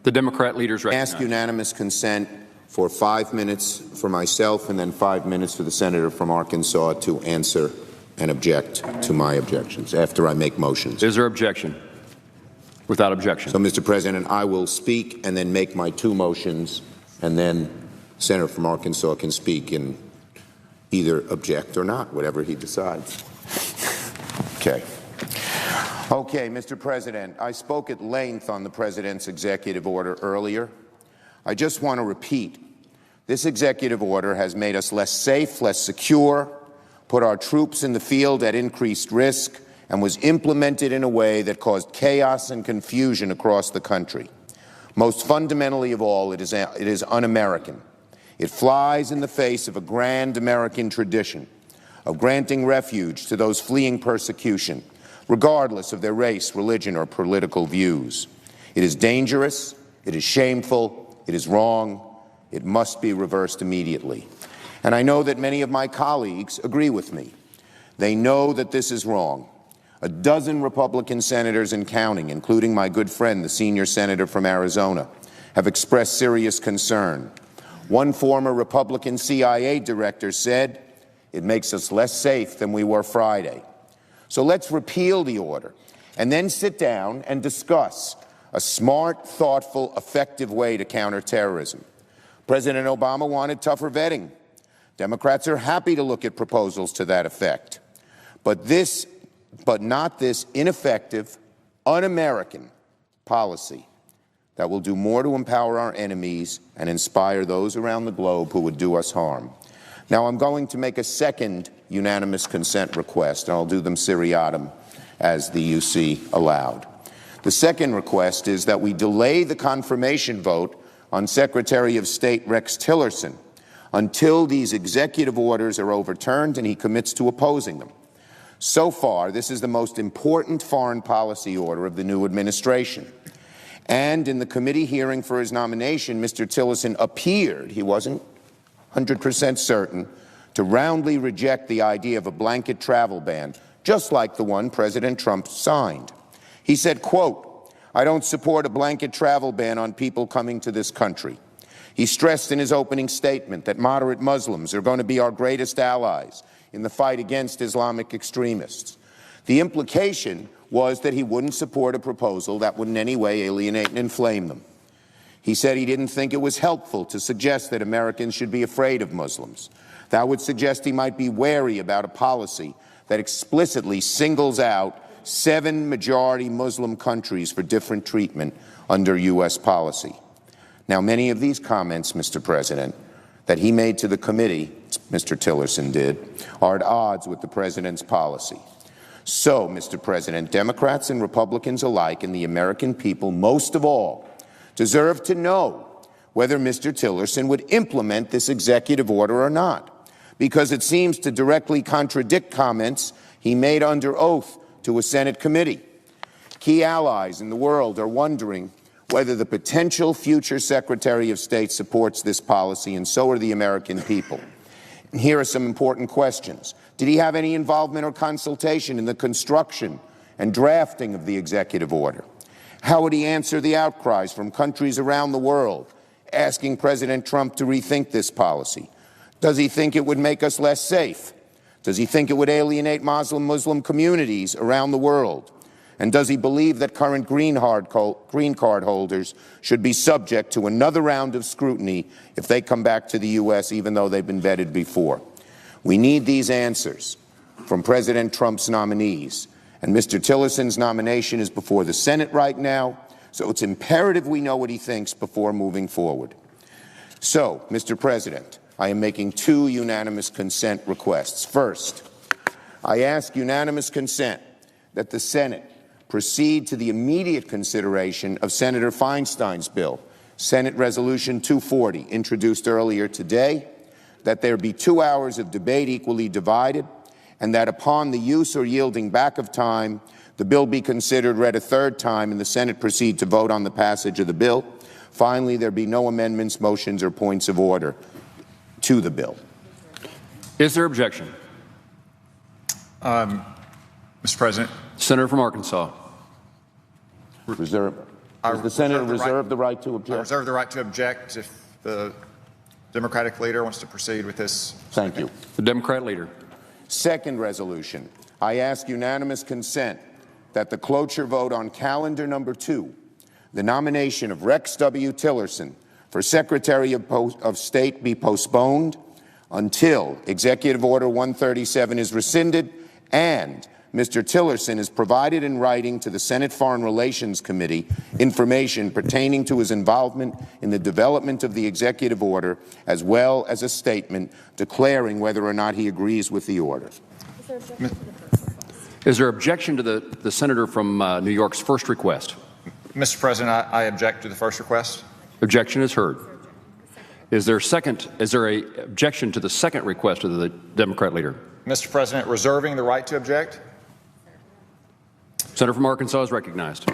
The Democrat leaders recognize. Ask unanimous consent for 5 minutes for myself and then 5 minutes for the senator from Arkansas to answer and object to my objections after I make motions. Is there objection? Without objection. So, Mr. President, I will speak and then make my 2 motions, and then the senator from Arkansas can speak and either object or not, whatever he decides. Okay. Okay, Mr. President, I spoke at length on the President's executive order earlier. I just want to repeat. This executive order has made us less safe, less secure, put our troops in the field at increased risk, and was implemented in a way that caused chaos and confusion across the country. Most fundamentally of all, it is un-American. It flies in the face of a grand American tradition of granting refuge to those fleeing persecution, regardless of their race, religion, or political views. It is dangerous, it is shameful, it is wrong, it must be reversed immediately. And I know that many of my colleagues agree with me. They know that this is wrong. A dozen Republican senators and counting, including my good friend, the senior senator from Arizona, have expressed serious concern. One former Republican CIA director said, "It makes us less safe than we were Friday." So let's repeal the order and then sit down and discuss a smart, thoughtful, effective way to counter terrorism. President Obama wanted tougher vetting. Democrats are happy to look at proposals to that effect. But not this ineffective, un-American policy that will do more to empower our enemies and inspire those around the globe who would do us harm. Now, I'm going to make a second unanimous consent request, and I'll do them seriatim as the UC allowed. The second request is that we delay the confirmation vote on Secretary of State Rex Tillerson until these executive orders are overturned and he commits to opposing them. So far, this is the most important foreign policy order of the new administration. And in the committee hearing for his nomination, Mr. Tillerson appeared, he wasn't 100% certain, to roundly reject the idea of a blanket travel ban, just like the one President Trump signed. He said, quote, "I don't support a blanket travel ban on people coming to this country." He stressed in his opening statement that moderate Muslims are going to be our greatest allies in the fight against Islamic extremists. The implication was that he wouldn't support a proposal that would in any way alienate and inflame them. He said he didn't think it was helpful to suggest that Americans should be afraid of Muslims. That would suggest he might be wary about a policy that explicitly singles out 7 majority Muslim countries for different treatment under U.S. policy. Now, many of these comments, Mr. President, that he made to the committee, Mr. Tillerson did, are at odds with the President's policy. So, Mr. President, Democrats and Republicans alike and the American people, most of all, deserve to know whether Mr. Tillerson would implement this executive order or not, because it seems to directly contradict comments he made under oath to a Senate committee. Key allies in the world are wondering whether the potential future Secretary of State supports this policy, and so are the American people. And here are some important questions. Did he have any involvement or consultation in the construction and drafting of the executive order? How would he answer the outcries from countries around the world asking President Trump to rethink this policy? Does he think it would make us less safe? Does he think it would alienate Muslim communities around the world? And does he believe that current green card holders should be subject to another round of scrutiny if they come back to the U.S., even though they've been vetted before? We need these answers from President Trump's nominees. And Mr. Tillerson's nomination is before the Senate right now, so it's imperative we know what he thinks before moving forward. So, Mr. President, I am making 2 unanimous consent requests. First, I ask unanimous consent that the Senate proceed to the immediate consideration of Senator Feinstein's bill, Senate Resolution 240, introduced earlier today, that there be 2 hours of debate equally divided, and that upon the use or yielding back of time, the bill be considered read a 3rd time and the Senate proceed to vote on the passage of the bill. Finally, there be no amendments, motions, or points of order to the bill. Is there objection? Mr. President. Senator from Arkansas. Reserve. Does the senator reserve the right to I object? reserve the right to object if the Democratic leader wants to proceed with this. Thank you. The Democrat leader. Second resolution, I ask unanimous consent that the cloture vote on calendar number 2, the nomination of Rex W. Tillerson for Secretary of State, be postponed until Executive Order 137 is rescinded and Mr. Tillerson is provided in writing to the Senate Foreign Relations Committee information pertaining to his involvement in the development of the executive order, as well as a statement declaring whether or not he agrees with the order. Is there objection to the senator from New York's first request? Mr. President, I object to the first request. Objection is heard. Is there a objection to the second request of the Democrat leader? Mr. President, reserving the right to object. Senator from Arkansas is recognized.